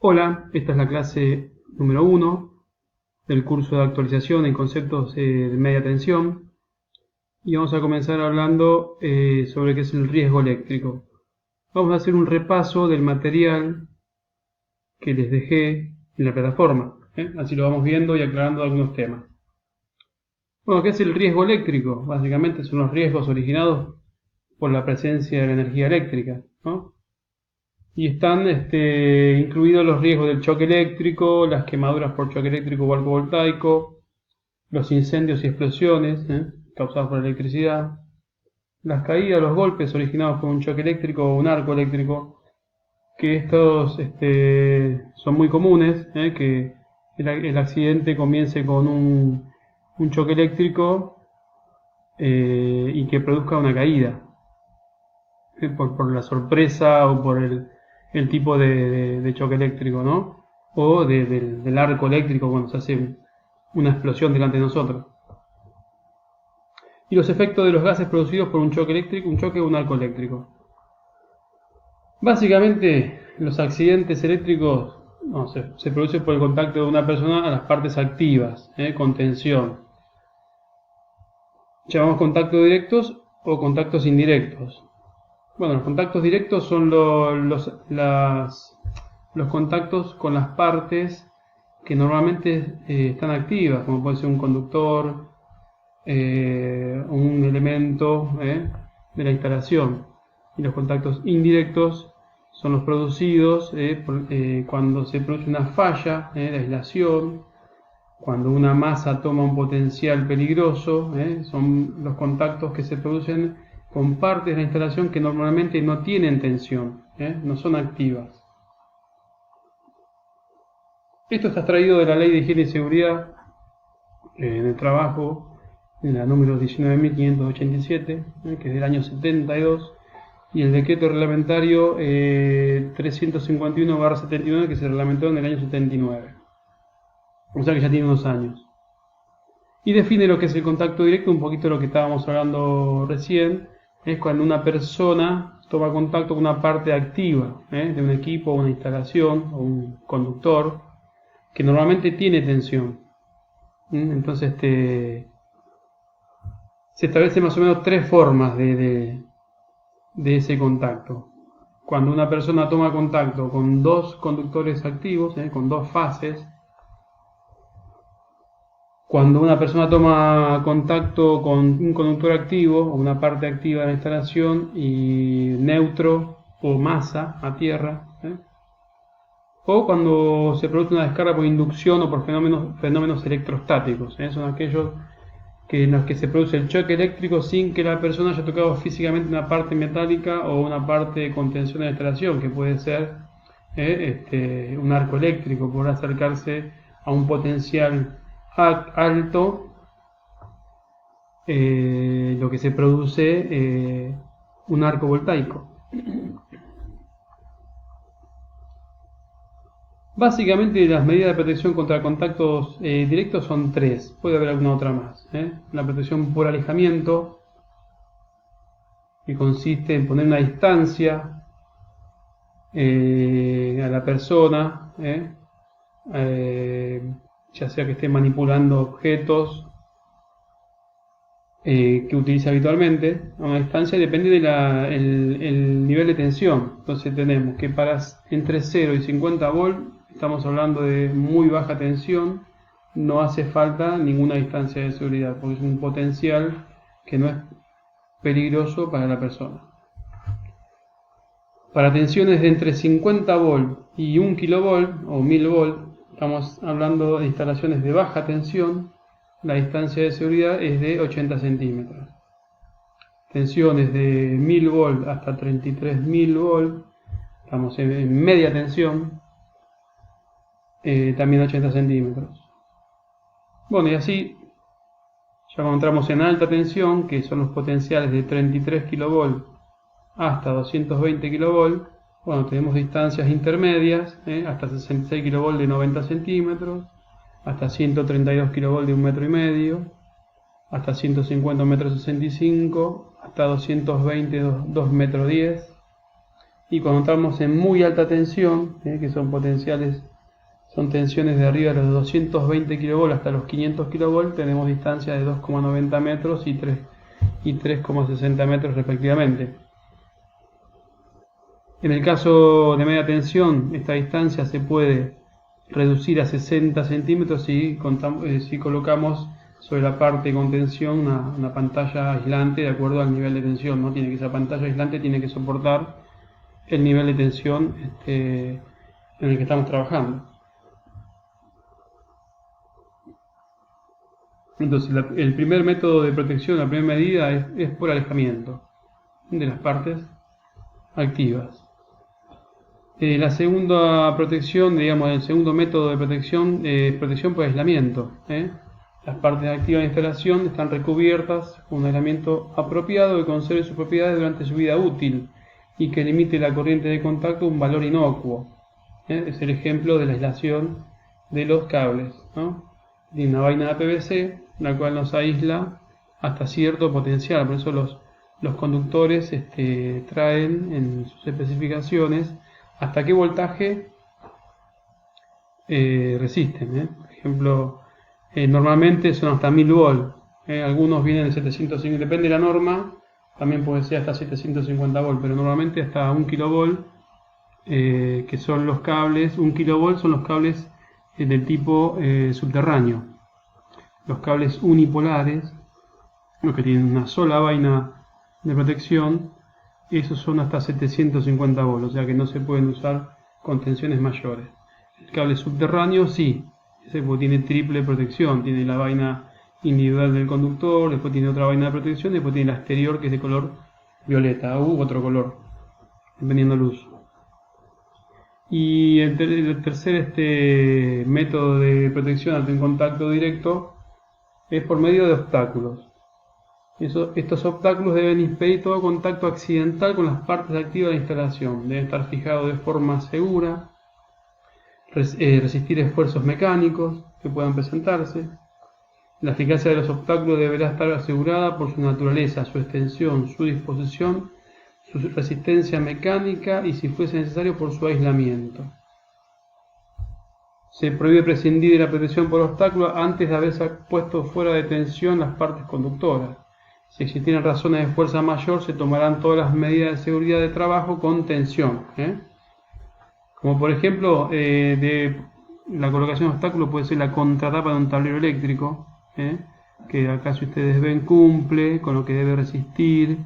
Hola, esta es la clase número 1 del curso de actualización en conceptos de media tensión y vamos a comenzar hablando sobre qué es el riesgo eléctrico. Vamos a hacer un repaso del material que les dejé en la plataforma, así lo vamos viendo y aclarando algunos temas. Bueno, ¿qué es el riesgo eléctrico? Básicamente son los riesgos originados por la presencia de la energía eléctrica, ¿no? Y están incluidos los riesgos del choque eléctrico, las quemaduras por choque eléctrico o arco voltaico, los incendios y explosiones causados por la electricidad, las caídas, los golpes originados por un choque eléctrico o un arco eléctrico, que estos son muy comunes, que el accidente comience con un choque eléctrico y que produzca una caída, por la sorpresa o por el tipo de choque eléctrico, ¿no? O del arco eléctrico cuando se hace una explosión delante de nosotros. Y los efectos de los gases producidos por un choque eléctrico, un choque o un arco eléctrico. Básicamente, los accidentes eléctricos se producen por el contacto de una persona a las partes activas, con tensión. Llamamos contactos directos o contactos indirectos. Bueno, los contactos directos son los contactos con las partes que normalmente están activas, como puede ser un conductor, un elemento de la instalación. Y los contactos indirectos son los producidos cuando se produce una falla de aislación, cuando una masa toma un potencial peligroso. Son los contactos que se producen con partes de la instalación que normalmente no tienen tensión, no son activas. Esto está extraído de la Ley de Higiene y Seguridad en el Trabajo, en la número 19.587, que es del año 72, y el decreto reglamentario 351/79, que se reglamentó en el año 79. O sea que ya tiene unos años. Y define lo que es el contacto directo, un poquito de lo que estábamos hablando recién. Es cuando una persona toma contacto con una parte activa de un equipo, una instalación o un conductor que normalmente tiene tensión. Entonces se establecen más o menos tres formas de ese contacto. Cuando una persona toma contacto con dos conductores activos, con dos fases. Cuando una persona toma contacto con un conductor activo o una parte activa de la instalación y neutro o masa a tierra, o cuando se produce una descarga por inducción o por fenómenos electrostáticos, son aquellos en los que se produce el choque eléctrico sin que la persona haya tocado físicamente una parte metálica o una parte de contención de la instalación, que puede ser un arco eléctrico, por acercarse a un potencial alto, lo que se produce un arco voltaico. Básicamente las medidas de protección contra contactos directos son tres, puede haber alguna otra más. La protección por alejamiento, que consiste en poner una distancia a la persona, ya sea que esté manipulando objetos que utiliza habitualmente, a una distancia depende del nivel de tensión. Entonces tenemos que para entre 0 y 50 volt estamos hablando de muy baja tensión, no hace falta ninguna distancia de seguridad porque es un potencial que no es peligroso para la persona. Para tensiones de entre 50 volt y 1 kV o 1000 volt, estamos hablando de instalaciones de baja tensión. La distancia de seguridad es de 80 centímetros. Tensiones de 1000 volt hasta 33.000 volt, estamos en media tensión, también 80 centímetros. Bueno, y así, ya cuando entramos en alta tensión, que son los potenciales de 33 kV hasta 220 kV, bueno, tenemos distancias intermedias, hasta 66 kV de 90 centímetros, hasta 132 kV de 1,5 metros, hasta 150 metros 65, hasta 220 2,10 metros, Y cuando estamos en muy alta tensión, que son potenciales, son tensiones de arriba de los 220 kV hasta los 500 kV, tenemos distancias de 2,90 metros y 3,60 metros respectivamente. En el caso de media tensión, esta distancia se puede reducir a 60 centímetros si colocamos sobre la parte con tensión una pantalla aislante de acuerdo al nivel de tensión, ¿no? Esa pantalla aislante tiene que soportar el nivel de tensión en el que estamos trabajando. Entonces, el primer método de protección, la primera medida es por alejamiento de las partes activas. La segunda protección, digamos, el segundo método de protección es protección por aislamiento. Las partes activas de la instalación están recubiertas con un aislamiento apropiado que conserve sus propiedades durante su vida útil y que limite la corriente de contacto a un valor inocuo. Es el ejemplo de la aislación de los cables, ¿no? Tiene una vaina de PVC, la cual nos aísla hasta cierto potencial. Por eso los conductores traen en sus especificaciones hasta qué voltaje resisten. Por ejemplo, normalmente son hasta 1000 volts. Algunos vienen de 750, depende de la norma, también puede ser hasta 750 volts, pero normalmente hasta 1 kilovolt, que son los cables. 1 kilovolt son los cables del tipo subterráneo. Los cables unipolares, los que tienen una sola vaina de protección, esos son hasta 750 volts, o sea que no se pueden usar con tensiones mayores. El cable subterráneo sí, ese tiene triple protección, tiene la vaina individual del conductor, después tiene otra vaina de protección, después tiene la exterior que es de color violeta u otro color, dependiendo del uso. Y el tercer método de protección ante un contacto directo es por medio de obstáculos. Estos obstáculos deben impedir todo contacto accidental con las partes activas de la instalación. Deben estar fijados de forma segura, resistir esfuerzos mecánicos que puedan presentarse. La eficacia de los obstáculos deberá estar asegurada por su naturaleza, su extensión, su disposición, su resistencia mecánica y, si fuese necesario, por su aislamiento. Se prohíbe prescindir de la protección por obstáculos antes de haberse puesto fuera de tensión las partes conductoras. Si existieran razones de fuerza mayor, se tomarán todas las medidas de seguridad de trabajo con tensión. Como por ejemplo, de la colocación de obstáculos puede ser la contratapa de un tablero eléctrico, que acá, si ustedes ven, cumple con lo que debe resistir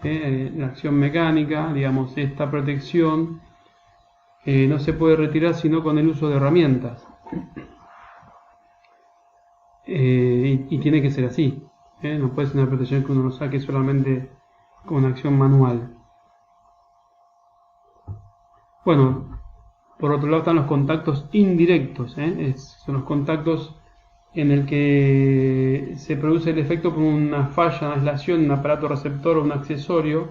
la acción mecánica. Digamos, esta protección no se puede retirar sino con el uso de herramientas. Y tiene que ser así. No puede ser una protección que uno lo saque solamente con una acción manual. Bueno, por otro lado están los contactos indirectos. Son los contactos en el que se produce el efecto por una falla, una aislación, un aparato receptor o un accesorio,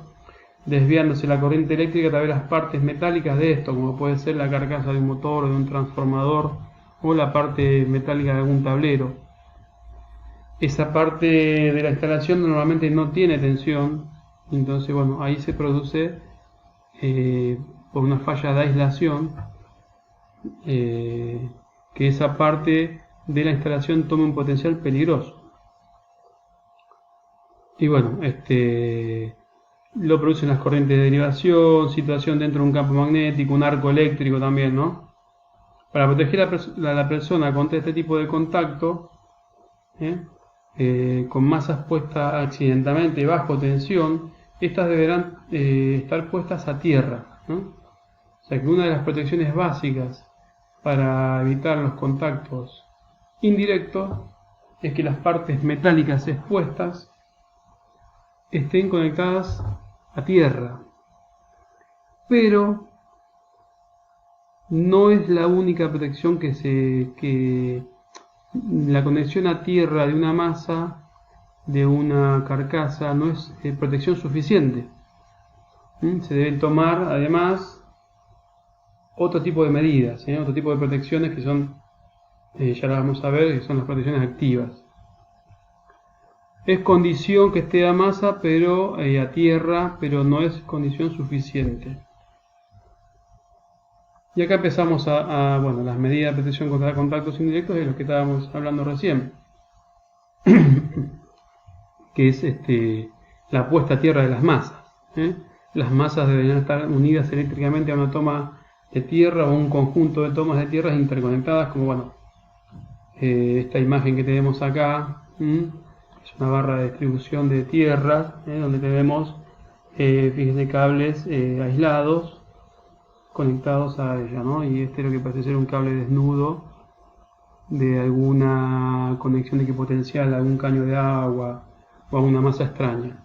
desviándose la corriente eléctrica a través de las partes metálicas de esto, como puede ser la carcasa de un motor o de un transformador, o la parte metálica de algún tablero. Esa parte de la instalación normalmente no tiene tensión, entonces bueno, ahí se produce por una falla de aislación que esa parte de la instalación tome un potencial peligroso. Y bueno, lo producen las corrientes de derivación, situación dentro de un campo magnético, un arco eléctrico también, ¿no? Para proteger a la persona contra este tipo de contacto, con masas puestas accidentalmente bajo tensión, estas deberán estar puestas a tierra, ¿no? O sea que una de las protecciones básicas para evitar los contactos indirectos es que las partes metálicas expuestas estén conectadas a tierra. Pero no es la única protección que la conexión a tierra de una masa, de una carcasa, no es protección suficiente. Se deben tomar además otro tipo de medidas, otro tipo de protecciones que son, ya las vamos a ver, que son las protecciones activas. Es condición que esté a masa, pero a tierra, pero no es condición suficiente. Y acá empezamos bueno, las medidas de protección contra contactos indirectos de los que estábamos hablando recién, que es la puesta a tierra de las masas. ¿eh? Las masas deberían estar unidas eléctricamente a una toma de tierra o un conjunto de tomas de tierras interconectadas, como bueno, esta imagen que tenemos acá. Es una barra de distribución de tierras, donde tenemos, fíjense, cables aislados conectados a ella, ¿no? Y este es lo que parece ser un cable desnudo de alguna conexión de equipotencial, algún caño de agua o alguna masa extraña.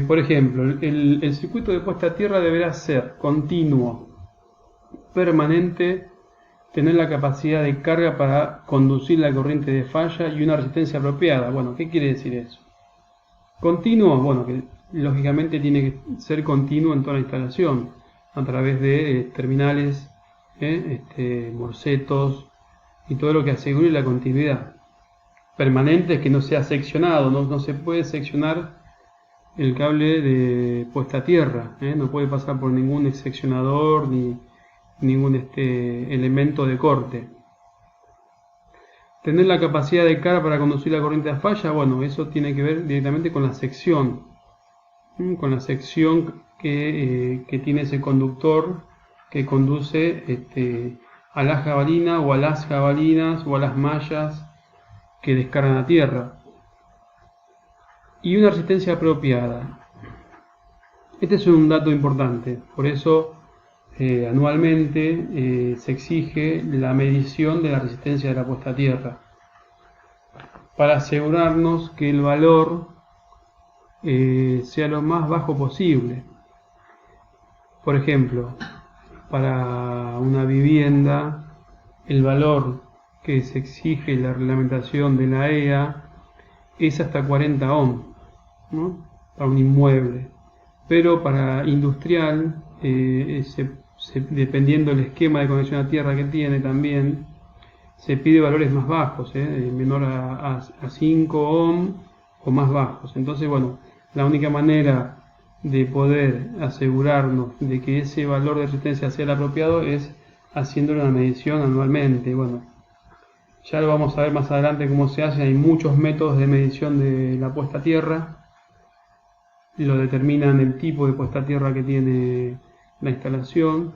Por ejemplo, el circuito de puesta a tierra deberá ser continuo, permanente, tener la capacidad de carga para conducir la corriente de falla y una resistencia apropiada. Bueno, ¿qué quiere decir eso? Continuo, bueno, que lógicamente tiene que ser continuo en toda la instalación, a través de terminales, morsetos y todo lo que asegure la continuidad. Permanente es que no sea seccionado, no se puede seccionar el cable de puesta a tierra, no puede pasar por ningún seccionador ni ningún elemento de corte. Tener la capacidad de carga para conducir la corriente a falla, bueno, eso tiene que ver directamente con la sección, que tiene ese conductor que conduce a la jabalina o a las jabalinas o a las mallas que descargan a tierra. Y una resistencia apropiada. Este es un dato importante, por eso anualmente se exige la medición de la resistencia de la puesta a tierra, para asegurarnos que el valor sea lo más bajo posible. Por ejemplo, para una vivienda, el valor que se exige en la reglamentación de la EA es hasta 40 ohms, ¿no? Para un inmueble. Pero para industrial, dependiendo del esquema de conexión a tierra que tiene también, se pide valores más bajos, menor a 5 ohm o más bajos. Entonces, bueno, la única manera de poder asegurarnos de que ese valor de resistencia sea el apropiado es haciéndole una medición anualmente. Bueno, ya lo vamos a ver más adelante cómo se hace. Hay muchos métodos de medición de la puesta a tierra. Lo determinan el tipo de puesta a tierra que tiene la instalación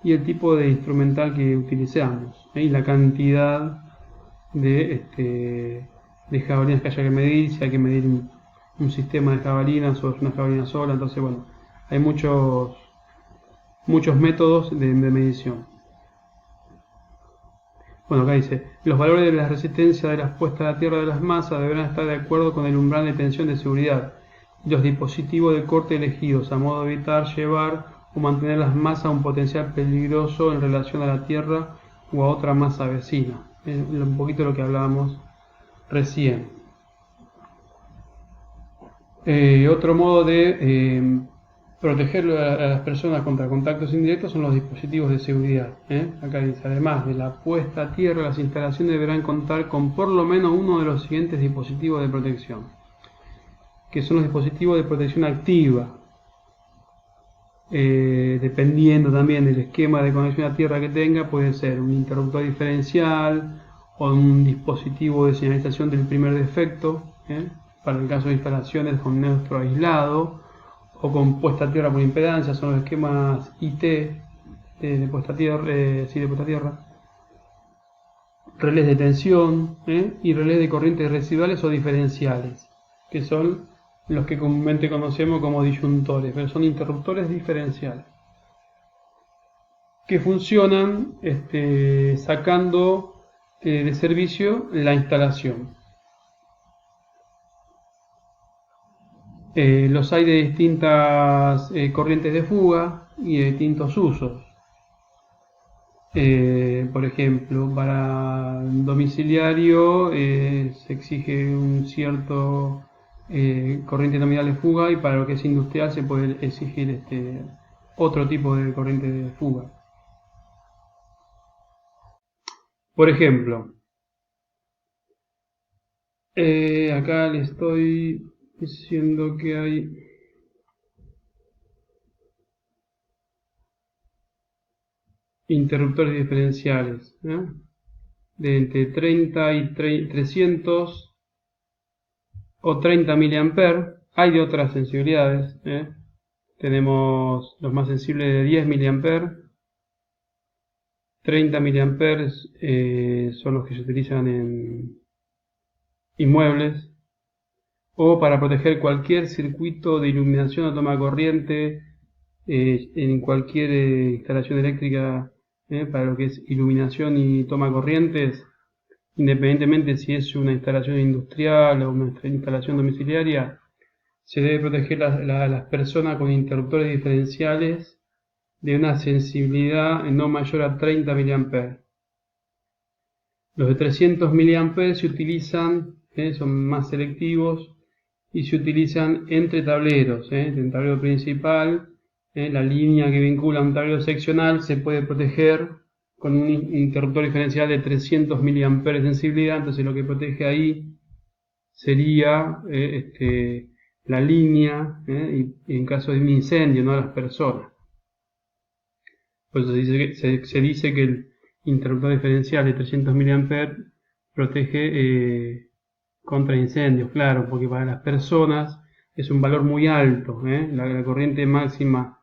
y el tipo de instrumental que utilizamos, y la cantidad de jabalinas que haya que medir, si hay que medir un sistema de jabalinas o es una jabalina sola. Entonces, bueno, hay muchos métodos de medición. Bueno, acá dice, los valores de la resistencia de las puestas a tierra de las masas deberán estar de acuerdo con el umbral de tensión de seguridad y los dispositivos de corte elegidos, a modo de evitar llevar o mantener las masas a un potencial peligroso en relación a la tierra o a otra masa vecina. Es un poquito de lo que hablábamos recién. Otro modo de proteger a las personas contra contactos indirectos son los dispositivos de seguridad. Acá dice, además de la puesta a tierra, las instalaciones deberán contar con por lo menos uno de los siguientes dispositivos de protección, que son los dispositivos de protección activa. Dependiendo también del esquema de conexión a tierra que tenga, puede ser un interruptor diferencial o un dispositivo de señalización del primer defecto, para el caso de instalaciones con neutro aislado o con puesta a tierra por impedancia. Son los esquemas IT de puesta a tierra, de puesta a tierra. Relés de tensión y relés de corrientes residuales o diferenciales, que son los que comúnmente conocemos como disyuntores, pero son interruptores diferenciales, que funcionan sacando de servicio la instalación. Los hay de distintas corrientes de fuga y de distintos usos. Por ejemplo, para domiciliario se exige un cierto corriente nominal de fuga, y para lo que es industrial se puede exigir otro tipo de corriente de fuga. Por ejemplo, acá le estoy diciendo que hay interruptores diferenciales, de entre 30 y 300 o 30 mA. Hay de otras sensibilidades, tenemos los más sensibles de 10 mA, 30 mA son los que se utilizan en inmuebles o para proteger cualquier circuito de iluminación o toma corriente en cualquier instalación eléctrica, para lo que es iluminación y toma corrientes, independientemente si es una instalación industrial o una instalación domiciliaria, se debe proteger las personas con interruptores diferenciales de una sensibilidad no mayor a 30 mA. Los de 300 mA se utilizan, son más selectivos y se utilizan entre tableros, entre el tablero principal, la línea que vincula un tablero seccional se puede proteger con un interruptor diferencial de 300 mA de sensibilidad, entonces lo que protege ahí sería la línea, y en caso de un incendio, no a las personas. Por eso se dice que el interruptor diferencial de 300 mA protege contra incendios, claro, porque para las personas es un valor muy alto, la corriente máxima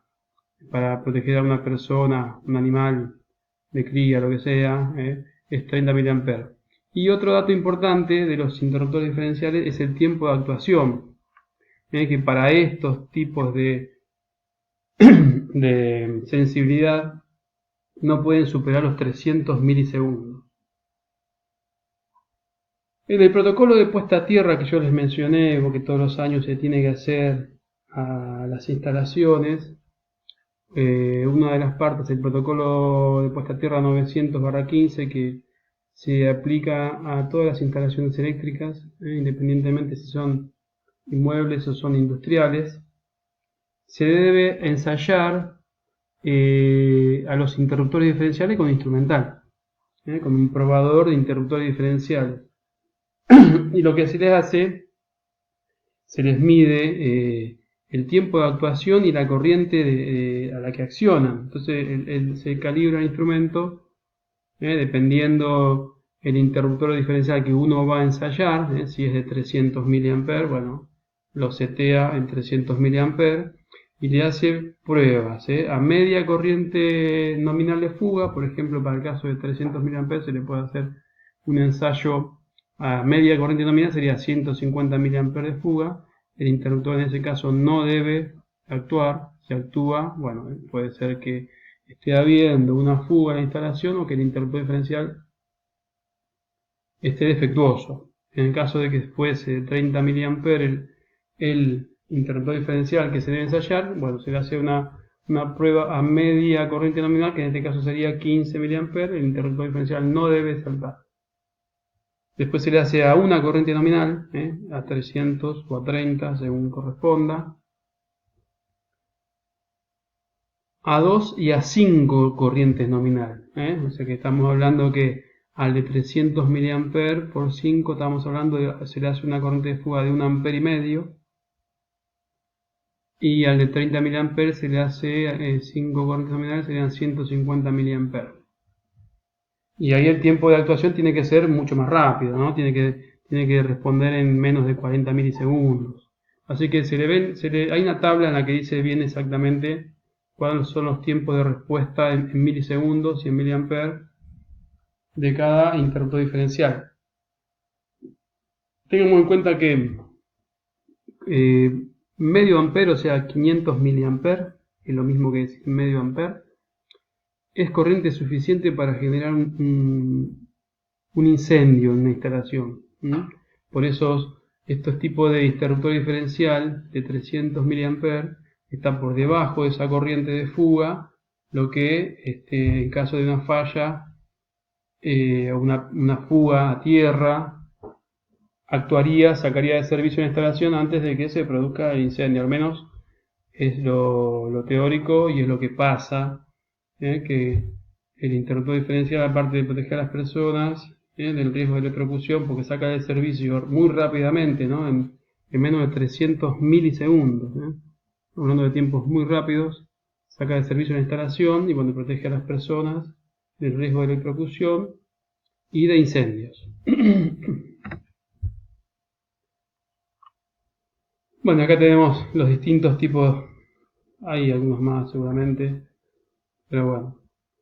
para proteger a una persona, un animal de cría, lo que sea, es 30 mA. Y otro dato importante de los interruptores diferenciales es el tiempo de actuación, que para estos tipos de sensibilidad no pueden superar los 300 milisegundos. En el protocolo de puesta a tierra que yo les mencioné, porque todos los años se tiene que hacer a las instalaciones, una de las partes del protocolo de puesta a tierra 900/15 que se aplica a todas las instalaciones eléctricas, independientemente si son inmuebles o son industriales, se debe ensayar a los interruptores diferenciales con instrumental, con un probador de interruptores diferenciales. Y lo que se les hace, se les mide el tiempo de actuación y la corriente a la que accionan. Entonces se calibra el instrumento dependiendo el interruptor diferencial que uno va a ensayar, si es de 300 mA, bueno, lo setea en 300 mA y le hace pruebas a media corriente nominal de fuga. Por ejemplo, para el caso de 300 mA se le puede hacer un ensayo a media corriente nominal, sería 150 mA de fuga. El interruptor en ese caso no debe actuar. Si actúa, bueno, puede ser que esté habiendo una fuga en la instalación o que el interruptor diferencial esté defectuoso. En el caso de que fuese 30 mA el interruptor diferencial que se debe ensayar, bueno, se le hace una prueba a media corriente nominal, que en este caso sería 15 mA, el interruptor diferencial no debe saltar. Después se le hace a una corriente nominal, a 300 o a 30 según corresponda, a 2 y a 5 corrientes nominal, o sea que estamos hablando que al de 300 mA por 5 estamos hablando de, se le hace una corriente de fuga de 1,5 amperes, y al de 30 mA se le hace 5 corrientes nominales, serían 150 mA. Y ahí el tiempo de actuación tiene que ser mucho más rápido, ¿no? Tiene que responder en menos de 40 milisegundos. Así que hay una tabla en la que dice bien exactamente cuáles son los tiempos de respuesta en milisegundos y en mA de cada interruptor diferencial. Tengamos en cuenta que medio ampere, o sea 500 mA, es lo mismo que decir medio ampere, es corriente suficiente para generar un incendio en una instalación. Por eso estos tipos de interruptor diferencial de 300 mA están por debajo de esa corriente de fuga, lo que en caso de una falla o una fuga a tierra sacaría de servicio la instalación antes de que se produzca el incendio. Al menos es lo teórico y es lo que pasa, que el interruptor diferencial, aparte de proteger a las personas del riesgo de electrocución, porque saca de servicio muy rápidamente, ¿no? en en menos de 300 milisegundos. Hablando de tiempos muy rápidos, saca de servicio la instalación y bueno, protege a las personas del riesgo de electrocución y de incendios. Bueno, acá tenemos los distintos tipos, hay algunos más seguramente, pero bueno,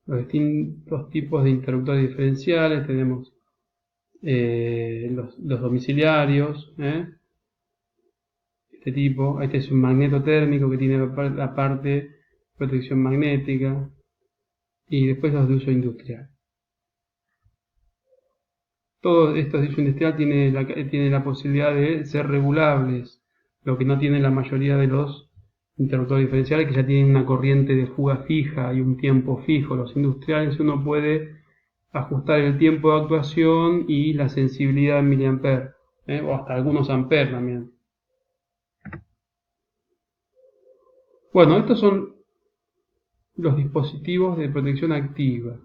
los distintos tipos de interruptores diferenciales. Tenemos los domiciliarios, este tipo. Este es un magneto térmico que tiene la parte protección magnética, y después los de uso industrial. Todos estos de uso industrial tienen la posibilidad de ser regulables, lo que no tiene la mayoría de los interruptores diferenciales, que ya tienen una corriente de fuga fija y un tiempo fijo. Los industriales uno puede ajustar el tiempo de actuación y la sensibilidad en miliamperes, o hasta algunos amperes también. Bueno, estos son los dispositivos de protección activa,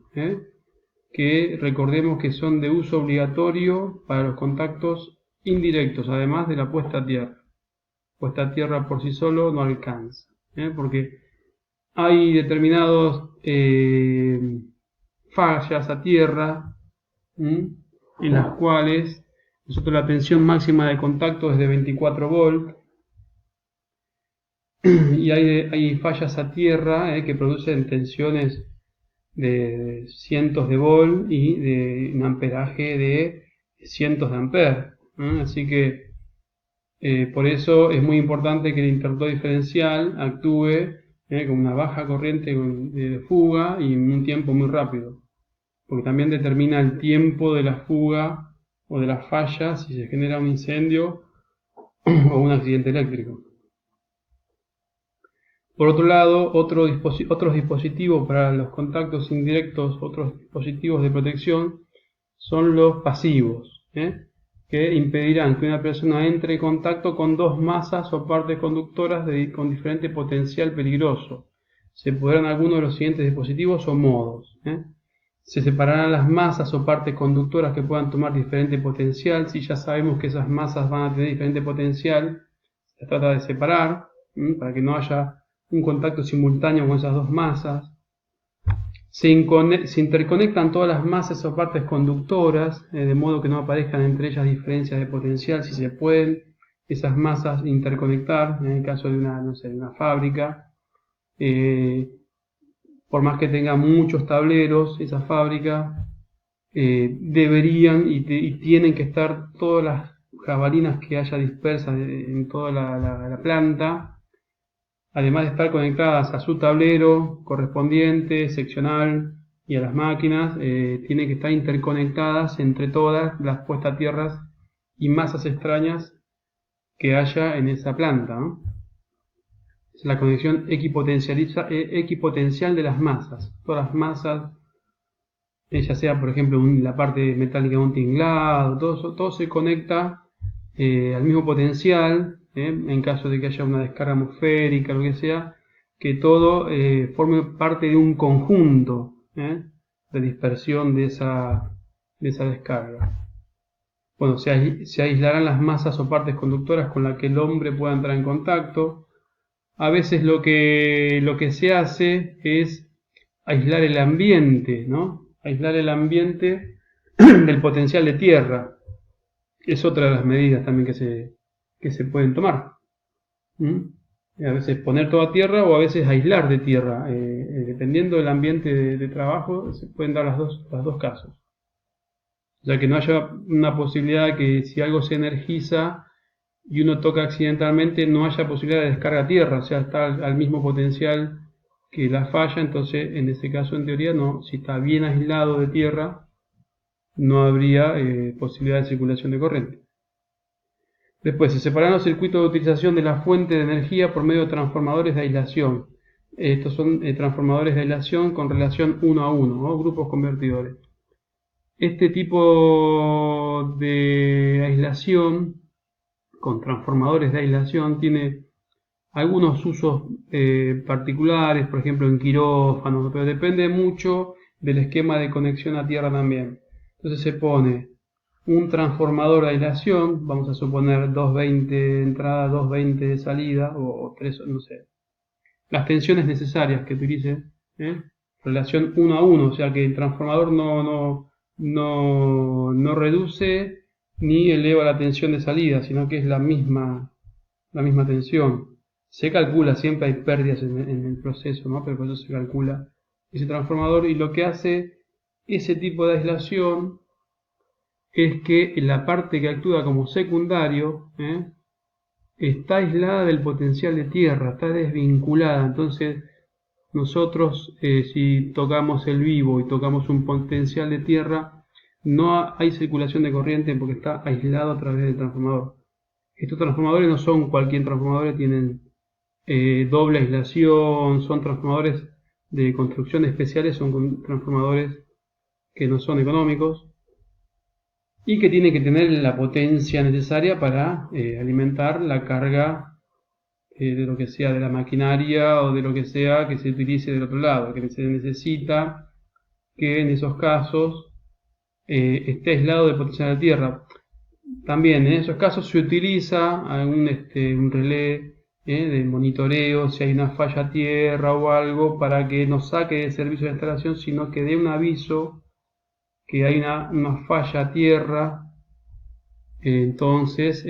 que recordemos que son de uso obligatorio para los contactos indirectos, además de la puesta a tierra. Puesta a tierra por sí solo no alcanza, porque hay determinados fallas a tierra, en las cuales nosotros la tensión máxima de contacto es de 24 volts, y hay fallas a tierra que producen tensiones de cientos de volt y de un amperaje de cientos de amperes. Así que por eso es muy importante que el interruptor diferencial actúe con una baja corriente de fuga y en un tiempo muy rápido, porque también determina el tiempo de la fuga o de la falla si se genera un incendio o un accidente eléctrico. Por otro lado, otros dispositivos para los contactos indirectos, otros dispositivos de protección, son los pasivos, que impedirán que una persona entre en contacto con dos masas o partes conductoras con diferente potencial peligroso. Se podrán algunos de los siguientes dispositivos o modos. Se separarán las masas o partes conductoras que puedan tomar diferente potencial. Si ya sabemos que esas masas van a tener diferente potencial, se trata de separar, para que no haya un contacto simultáneo con esas dos masas. Se interconectan todas las masas o partes conductoras, de modo que no aparezcan entre ellas diferencias de potencial. Si se pueden esas masas interconectar, en el caso de una fábrica, por más que tenga muchos tableros, esa fábrica deberían y tienen que estar todas las jabalinas que haya dispersas en toda la planta, además de estar conectadas a su tablero correspondiente, seccional, y a las máquinas, tienen que estar interconectadas entre todas las puestas a tierras y masas extrañas que haya en esa planta, Es la conexión equipotencial de las masas. Todas las masas, ya sea por ejemplo la parte metálica de un tinglado, todo se conecta al mismo potencial, en caso de que haya una descarga atmosférica, lo que sea, que todo forme parte de un conjunto de dispersión de esa descarga. Bueno, se aislarán las masas o partes conductoras con las que el hombre pueda entrar en contacto. A veces lo que se hace es aislar el ambiente, Aislar el ambiente del potencial de tierra. Es otra de las medidas también que se pueden tomar. A veces poner toda tierra o a veces aislar de tierra. Dependiendo del ambiente de trabajo, se pueden dar los dos casos. Ya que no haya una posibilidad que si algo se energiza y uno toca accidentalmente, no haya posibilidad de descarga a tierra, o sea, está al mismo potencial que la falla. Entonces en ese caso, en teoría, no, si está bien aislado de tierra, no habría posibilidad de circulación de corriente. Después, se separan los circuitos de utilización de la fuente de energía por medio de transformadores de aislación. Estos son transformadores de aislación con relación 1 a 1, o grupos convertidores. Este tipo de aislación con transformadores de aislación tiene algunos usos particulares, por ejemplo en quirófanos, pero depende mucho del esquema de conexión a tierra también. Entonces se pone un transformador de aislación, vamos a suponer 220 de entrada, 220 de salida, o 3, no sé, las tensiones necesarias que utilice, ¿eh? Relación 1 a 1, o sea que el transformador no reduce ni eleva la tensión de salida, sino que es la misma tensión. Se calcula, siempre hay pérdidas en el proceso, ¿no? Pero por eso se calcula ese transformador, y lo que hace ese tipo de aislación es que la parte que actúa como secundario está aislada del potencial de tierra, está desvinculada. Entonces nosotros, si tocamos el vivo y tocamos un potencial de tierra, no hay circulación de corriente porque está aislado a través del transformador. Estos transformadores no son cualquier transformador, tienen doble aislación, son transformadores de construcción especiales, son transformadores que no son económicos y que tienen que tener la potencia necesaria para alimentar la carga de lo que sea de la maquinaria o de lo que sea que se utilice del otro lado, que se necesita que en esos casos esté aislado del potencial de tierra. También en esos casos se utiliza un relé de monitoreo, si hay una falla a tierra o algo, para que no saque de servicio la instalación, sino que dé un aviso que hay una falla a tierra. Entonces,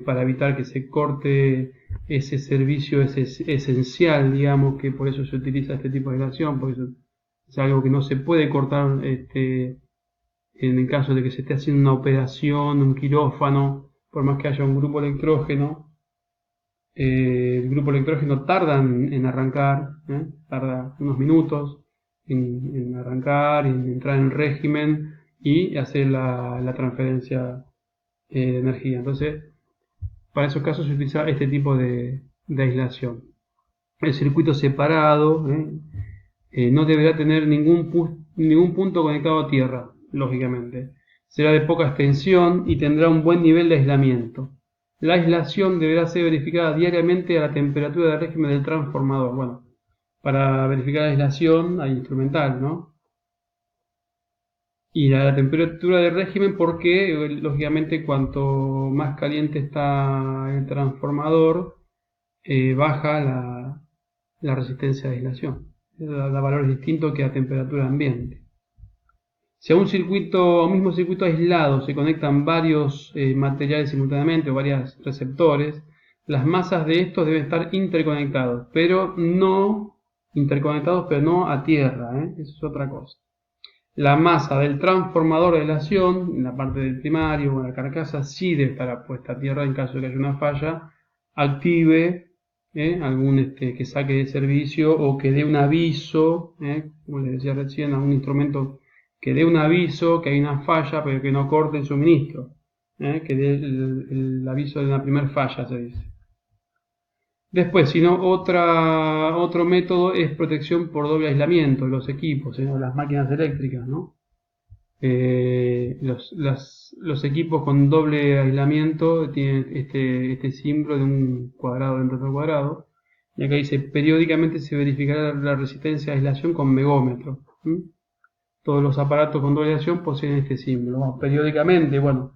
para evitar que se corte ese servicio esencial, digamos, que por eso se utiliza este tipo de aislación, porque eso es algo que no se puede cortar en el caso de que se esté haciendo una operación, un quirófano, por más que haya un grupo electrógeno. El grupo electrógeno tarda en arrancar, tarda unos minutos en arrancar, en entrar en régimen y hacer la transferencia de energía. Entonces, para esos casos se utiliza este tipo de aislación. El circuito separado no deberá tener ningún punto conectado a tierra, lógicamente. Será de poca extensión y tendrá un buen nivel de aislamiento. La aislación deberá ser verificada diariamente a la temperatura de régimen del transformador. Bueno, para verificar la aislación hay instrumental, ¿no? Y la temperatura de régimen porque, lógicamente, cuanto más caliente está el transformador, baja la resistencia de aislación. Da valores distintos que a temperatura ambiente. Si a un mismo circuito aislado se conectan varios materiales simultáneamente o varios receptores, las masas de estos deben estar interconectados, pero no a tierra, eso es otra cosa. La masa del transformador de aislación, en la parte del primario o en la carcasa, sí debe estar puesta a tierra en caso de que haya una falla, active algún que saque de servicio o que dé un aviso, como les decía recién, a un instrumento que dé un aviso que hay una falla pero que no corte el suministro, que dé el aviso de una primera falla, se dice. Después, si no, otro método es protección por doble aislamiento de los equipos, o las máquinas eléctricas, ¿no? Los equipos con doble aislamiento tienen este símbolo de un cuadrado dentro de otro cuadrado. Y acá dice, periódicamente se verificará la resistencia a aislación con megómetro. Todos los aparatos con doble aislación poseen este símbolo. Bueno, periódicamente, bueno,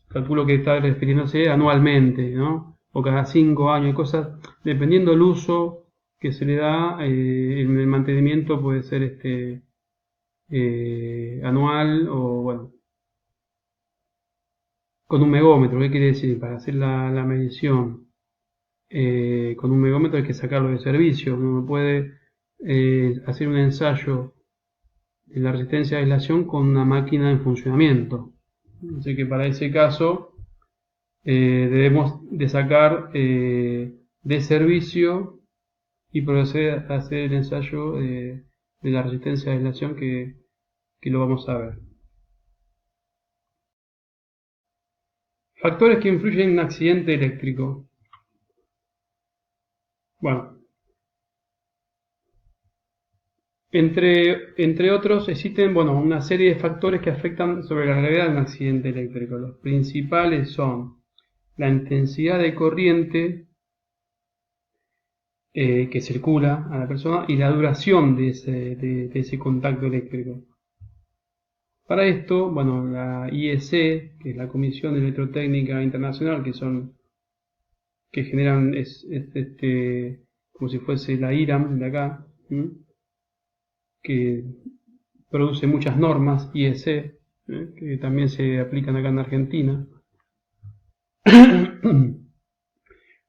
calculo que está refiriéndose anualmente, ¿no? O cada 5 años, y cosas, dependiendo del uso que se le da, el mantenimiento puede ser anual o, bueno, con un megómetro. ¿Qué quiere decir? Para hacer la medición con un megómetro hay que sacarlo de servicio. Uno puede hacer un ensayo de la resistencia a aislación con una máquina en funcionamiento. Así que para ese caso debemos de sacar de servicio y proceder a hacer el ensayo de la resistencia a aislación que lo vamos a ver. Factores que influyen en un accidente eléctrico. Bueno, entre otros existen una serie de factores que afectan sobre la gravedad de un accidente eléctrico. Los principales son la intensidad de corriente que circula a la persona y la duración de ese contacto eléctrico. Para esto, bueno, la IEC, que es la Comisión Electrotécnica Internacional, que generan, como si fuese la IRAM de acá, que produce muchas normas IEC, que también se aplican acá en Argentina.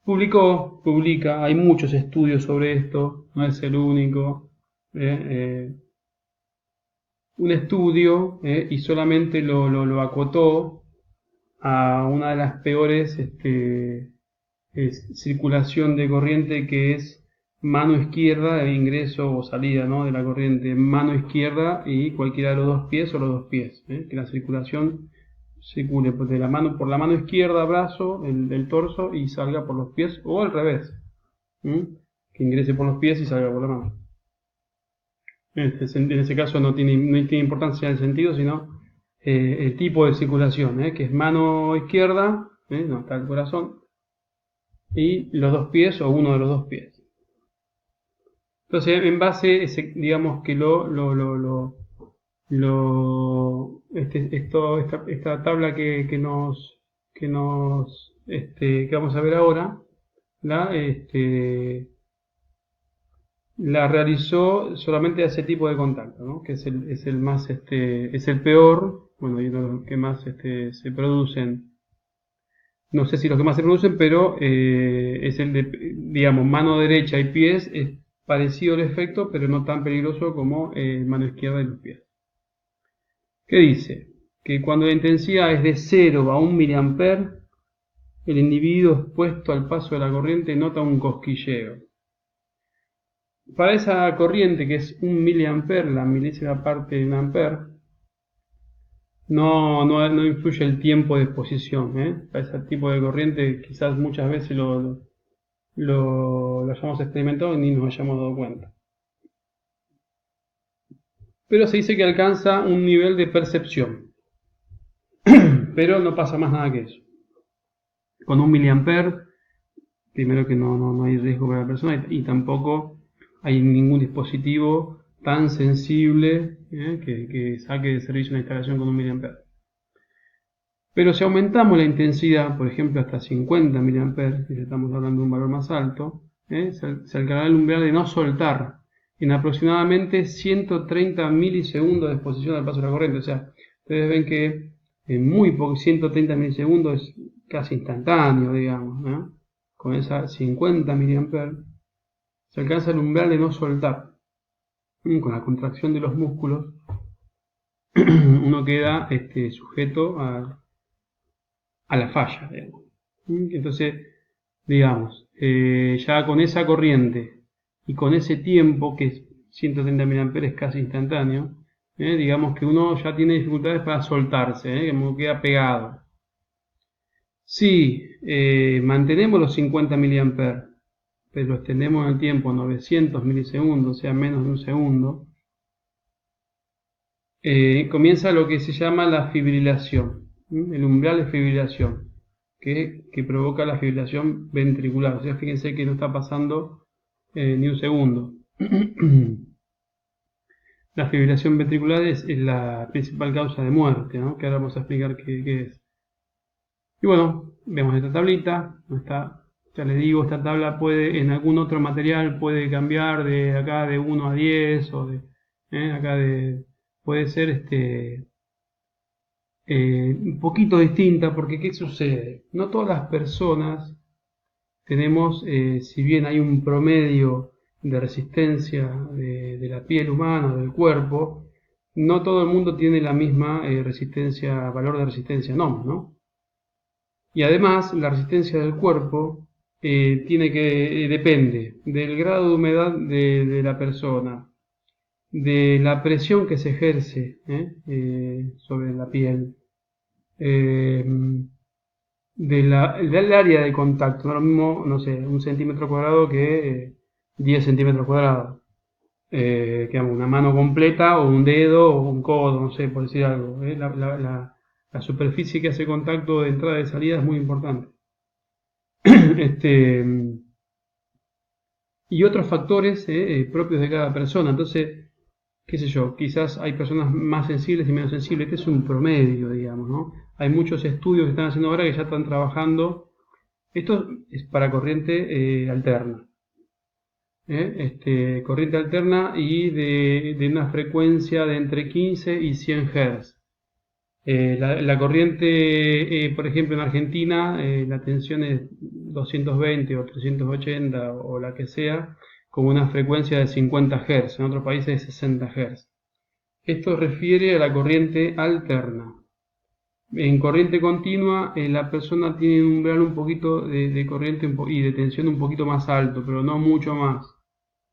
Publica, hay muchos estudios sobre esto, no es el único. Un estudio y solamente lo acotó a una de las peores circulación de corriente, que es mano izquierda de ingreso o salida, ¿no?, de la corriente, mano izquierda y cualquiera de los dos pies o los dos pies, que la circulación circule por la mano izquierda, brazo, el torso, y salga por los pies, o al revés, que ingrese por los pies y salga por la mano. En ese caso no tiene importancia el sentido, sino el tipo de circulación, que es mano izquierda, no está el corazón, y los dos pies o uno de los dos pies. Entonces, en base, digamos que esta tabla que vamos a ver ahora, la realizó solamente a ese tipo de contacto, ¿no?, que es el más, es el peor, bueno, y uno de los que más se producen. No sé si los que más se producen, pero es el de, digamos, mano derecha y pies. Es parecido el efecto, pero no tan peligroso como mano izquierda y los pies. ¿Qué dice? Que cuando la intensidad es de 0 a 1 mA, el individuo expuesto al paso de la corriente nota un cosquilleo. Para esa corriente, que es 1 mA, la milésima parte de un ampere, no influye el tiempo de exposición. Para ese tipo de corriente quizás muchas veces lo hayamos experimentado y ni nos hayamos dado cuenta. Pero se dice que alcanza un nivel de percepción. Pero no pasa más nada que eso. Con 1 mA, primero que no hay riesgo para la persona, y tampoco hay ningún dispositivo tan sensible que saque de servicio una instalación con 1 mA. Pero si aumentamos la intensidad, por ejemplo, hasta 50 mA, y estamos hablando de un valor más alto, se alcanzará el umbral de no soltar en aproximadamente 130 milisegundos de exposición al paso de la corriente. O sea, ustedes ven que en muy poco, 130 milisegundos es casi instantáneo, digamos, ¿no? Con esa 50 mA se alcanza el umbral de no soltar. Con la contracción de los músculos uno queda sujeto a la falla, digamos. Entonces, digamos, ya con esa corriente y con ese tiempo, que es 130 mA, es casi instantáneo, digamos que uno ya tiene dificultades para soltarse, como queda pegado. Si mantenemos los 50 mA, pero lo extendemos en el tiempo 900 milisegundos, o sea, menos de un segundo, comienza lo que se llama la fibrilación, el umbral de fibrilación, que provoca la fibrilación ventricular. O sea, fíjense que no está pasando ni un segundo. La fibrilación ventricular es la principal causa de muerte, ¿no?, que ahora vamos a explicar qué es. Y bueno, vemos esta tablita. Ya les digo, esta tabla puede, en algún otro material, puede cambiar de acá de 1 a 10, o acá puede ser un poquito distinta, porque ¿qué sucede? No todas las personas tenemos, si bien hay un promedio de resistencia de la piel humana, del cuerpo, no todo el mundo tiene la misma valor de resistencia NOM, ¿no? Y además, la resistencia del cuerpo depende del grado de humedad de la persona, de la presión que se ejerce sobre la piel, del área de contacto. No es lo mismo, no sé, 1 centímetro cuadrado que 10 centímetros cuadrados. Digamos, una mano completa, o un dedo, o un codo, no sé, por decir algo. La superficie que hace contacto de entrada y salida es muy importante. Y otros factores propios de cada persona. Entonces, qué sé yo, quizás hay personas más sensibles y menos sensibles. Este es un promedio, digamos, ¿no? Hay muchos estudios que están haciendo ahora que ya están trabajando. Esto es para corriente alterna. Corriente alterna y de una frecuencia de entre 15 y 100 Hz. La corriente, por ejemplo, en Argentina, la tensión es 220 o 380 o la que sea, con una frecuencia de 50 Hz, en otros países de 60 Hz. Esto refiere a la corriente alterna. En corriente continua, la persona tiene un umbral un poquito de corriente y de tensión un poquito más alto, pero no mucho más.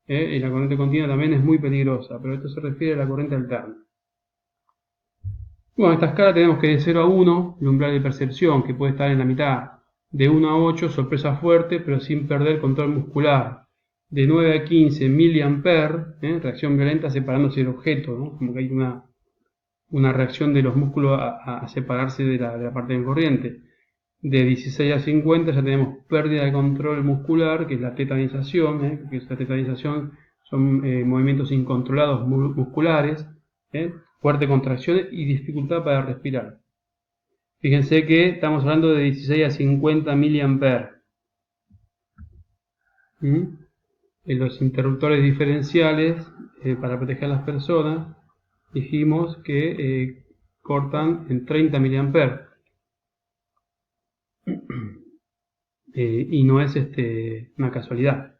Y la corriente continua también es muy peligrosa, pero esto se refiere a la corriente alterna. Bueno, en esta escala tenemos que de 0 a 1, el umbral de percepción, que puede estar en la mitad. De 1 a 8, sorpresa fuerte, pero sin perder control muscular. De 9 a 15, miliamper, reacción violenta separándose del objeto, ¿no? Como que hay una reacción de los músculos a separarse de la parte de corriente. De 16 a 50 ya tenemos pérdida de control muscular, que es la tetanización, que esa tetanización son movimientos incontrolados musculares, fuerte contracción y dificultad para respirar. Fíjense que estamos hablando de 16 a 50 miliamperes. En los interruptores diferenciales, para proteger a las personas, dijimos que cortan en 30 miliamperes. Y no es una casualidad,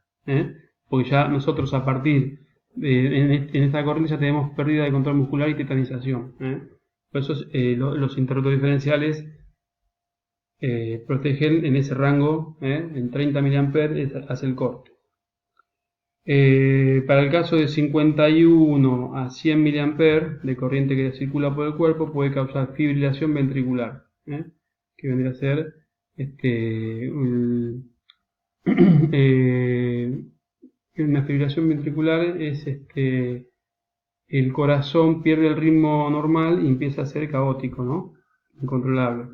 porque ya nosotros a partir en esta corriente ya tenemos pérdida de control muscular y tetanización. Por eso los interruptores diferenciales protegen en ese rango, en 30 mA hace el corte. Para el caso de 51 a 100 mA de corriente que circula por el cuerpo puede causar fibrilación ventricular, que vendría a ser una fibrilación ventricular es el corazón pierde el ritmo normal y empieza a ser caótico, ¿no? Incontrolable.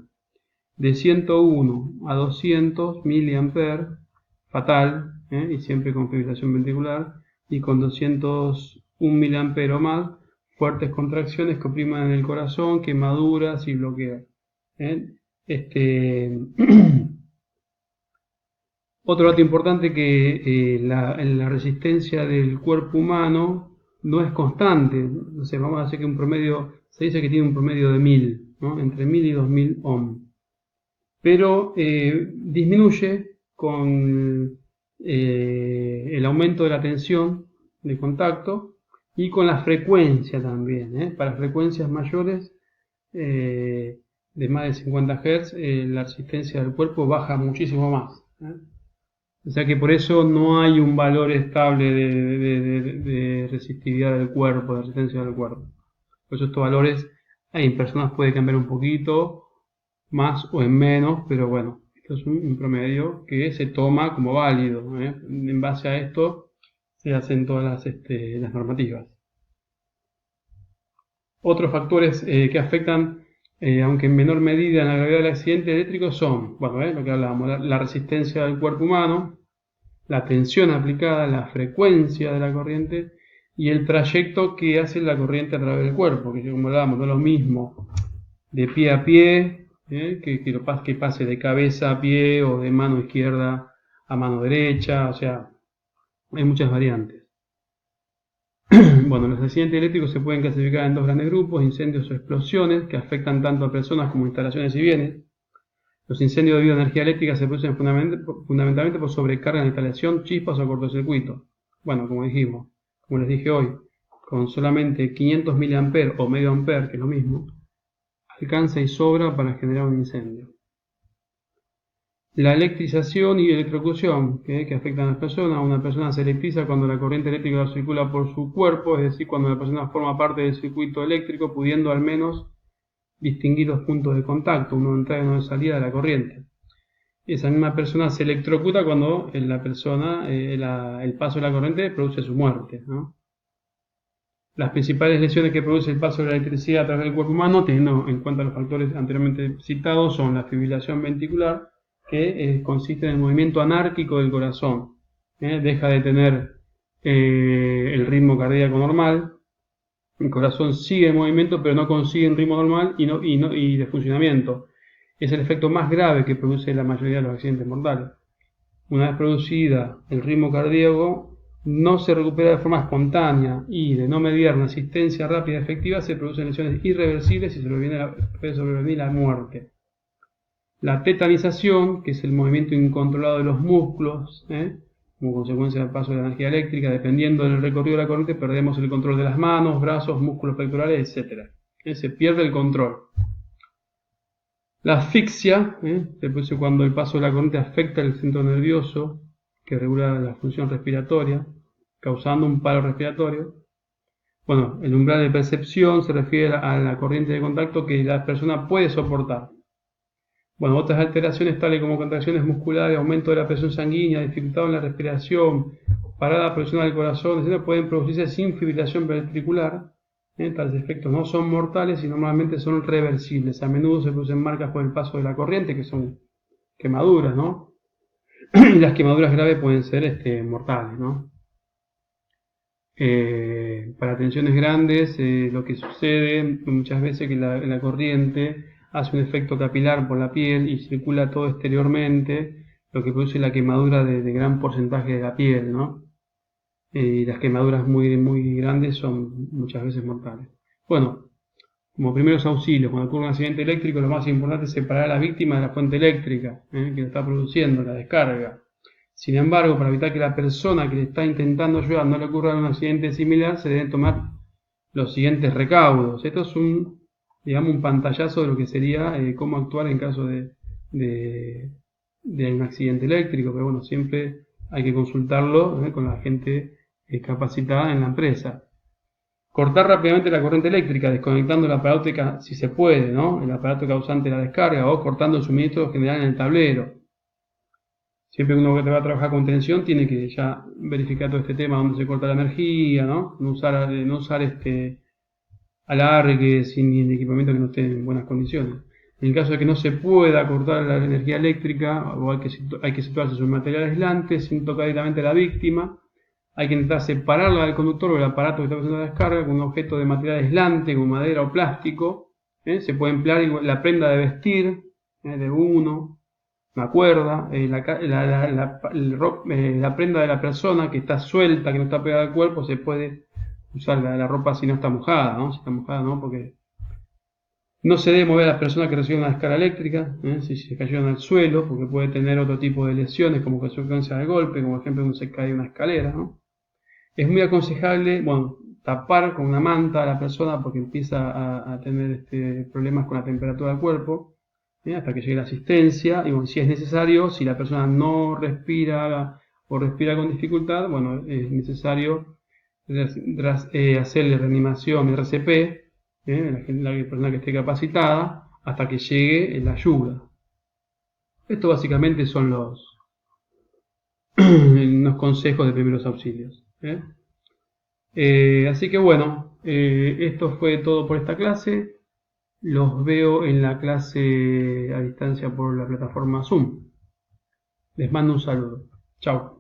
De 101 a 200 mA, fatal, y siempre con fibrilación ventricular, y con 201 mA o más, fuertes contracciones que opriman el corazón, quemaduras y bloquean. Otro dato importante que la resistencia del cuerpo humano no es constante. No sé, vamos a hacer que un promedio, se dice que tiene un promedio de 1000, ¿no? Entre 1000 y 2000 ohm. Pero disminuye con el aumento de la tensión de contacto y con la frecuencia también. Para frecuencias mayores de más de 50 Hz, la resistencia del cuerpo baja muchísimo más. O sea que por eso no hay un valor estable de resistividad del cuerpo, de resistencia del cuerpo. Por eso estos valores en personas puede cambiar un poquito, más o en menos, pero bueno, esto es un promedio que se toma como válido. En base a esto se hacen todas las normativas. Otros factores que afectan, aunque en menor medida, la gravedad del accidente eléctrico son, bueno, lo que hablábamos, la resistencia del cuerpo humano, la tensión aplicada, la frecuencia de la corriente y el trayecto que hace la corriente a través del cuerpo, que como hablábamos, no es lo mismo de pie a pie, que pase de cabeza a pie o de mano izquierda a mano derecha, o sea, hay muchas variantes. Bueno, los accidentes eléctricos se pueden clasificar en dos grandes grupos: incendios o explosiones, que afectan tanto a personas como instalaciones y bienes. Los incendios debido a energía eléctrica se producen fundamentalmente por sobrecarga en la instalación, chispas o cortocircuito. Bueno, como dijimos, como les dije hoy, con solamente 500 mA o medio ampere, que es lo mismo, alcanza y sobra para generar un incendio. La electrización y electrocución, que afectan a las personas. Una persona se electriza cuando la corriente eléctrica circula por su cuerpo, es decir, cuando la persona forma parte del circuito eléctrico, pudiendo al menos distinguir los puntos de contacto, uno de entrada y uno de salida de la corriente. Esa misma persona se electrocuta cuando la persona, el paso de la corriente produce su muerte, ¿no? Las principales lesiones que produce el paso de la electricidad a través del cuerpo humano, teniendo en cuenta los factores anteriormente citados, son la fibrilación ventricular, que consiste en el movimiento anárquico del corazón. Deja de tener el ritmo cardíaco normal, El corazón sigue en movimiento, pero no consigue un ritmo normal y de funcionamiento. Es el efecto más grave que produce la mayoría de los accidentes mortales. Una vez producida el ritmo cardíaco, no se recupera de forma espontánea y de no mediar una asistencia rápida y efectiva se producen lesiones irreversibles y puede sobrevenir la muerte. La tetanización, que es el movimiento incontrolado de los músculos, como consecuencia del paso de la energía eléctrica, dependiendo del recorrido de la corriente, perdemos el control de las manos, brazos, músculos pectorales, etc. Se pierde el control. La asfixia se produce cuando el paso de la corriente afecta el centro nervioso, que regula la función respiratoria, causando un paro respiratorio. Bueno, el umbral de percepción se refiere a la corriente de contacto que la persona puede soportar. Bueno, otras alteraciones tales como contracciones musculares, aumento de la presión sanguínea, dificultad en la respiración, parada presión del corazón, etc., pueden producirse sin fibrilación ventricular. Tales efectos no son mortales y normalmente son reversibles. A menudo se producen marcas por el paso de la corriente, que son quemaduras, ¿no? Y las quemaduras graves pueden ser mortales, ¿no? Para tensiones grandes, lo que sucede muchas veces es que la corriente hace un efecto capilar por la piel y circula todo exteriormente, lo que produce la quemadura de gran porcentaje de la piel, ¿no? Y las quemaduras muy, muy grandes son muchas veces mortales. Bueno, como primeros auxilios, cuando ocurre un accidente eléctrico, lo más importante es separar a la víctima de la fuente eléctrica que lo está produciendo, la descarga. Sin embargo, para evitar que la persona que le está intentando ayudar no le ocurra un accidente similar, se deben tomar los siguientes recaudos. Esto es un pantallazo de lo que sería cómo actuar en caso de un accidente eléctrico, pero bueno, siempre hay que consultarlo con la gente capacitada en la empresa. Cortar rápidamente la corriente eléctrica, desconectando el aparato si se puede, ¿no? El aparato causante de la descarga, o cortando el suministro general en el tablero. Siempre que uno que va a trabajar con tensión tiene que ya verificar todo este tema, donde se corta la energía, ¿no? No usar alargues sin equipamiento que no esté en buenas condiciones. En el caso de que no se pueda cortar la energía eléctrica, o hay que situarse sobre un material aislante sin tocar directamente a la víctima, hay que intentar separarla del conductor o el aparato que está haciendo la descarga con un objeto de material aislante como madera o plástico. Se puede emplear la prenda de vestir de uno, una cuerda, la prenda de la persona que está suelta, que no está pegada al cuerpo, se puede usar la ropa si no está mojada, ¿no? Si está mojada, ¿no? Porque no se debe mover a la persona que recibe una descarga eléctrica, si se cayeron al suelo, porque puede tener otro tipo de lesiones como consecuencia del golpe, como por ejemplo cuando se cae de una escalera, ¿no? Es muy aconsejable, bueno, tapar con una manta a la persona porque empieza a tener problemas con la temperatura del cuerpo, hasta que llegue la asistencia. Y bueno, si es necesario, si la persona no respira o respira con dificultad, bueno, es necesario hacerle reanimación RCP, la persona que esté capacitada, hasta que llegue la ayuda. Esto básicamente son los consejos de primeros auxilios. Así que bueno, esto fue todo por esta clase. Los veo en la clase a distancia por la plataforma Zoom. Les mando un saludo. Chao.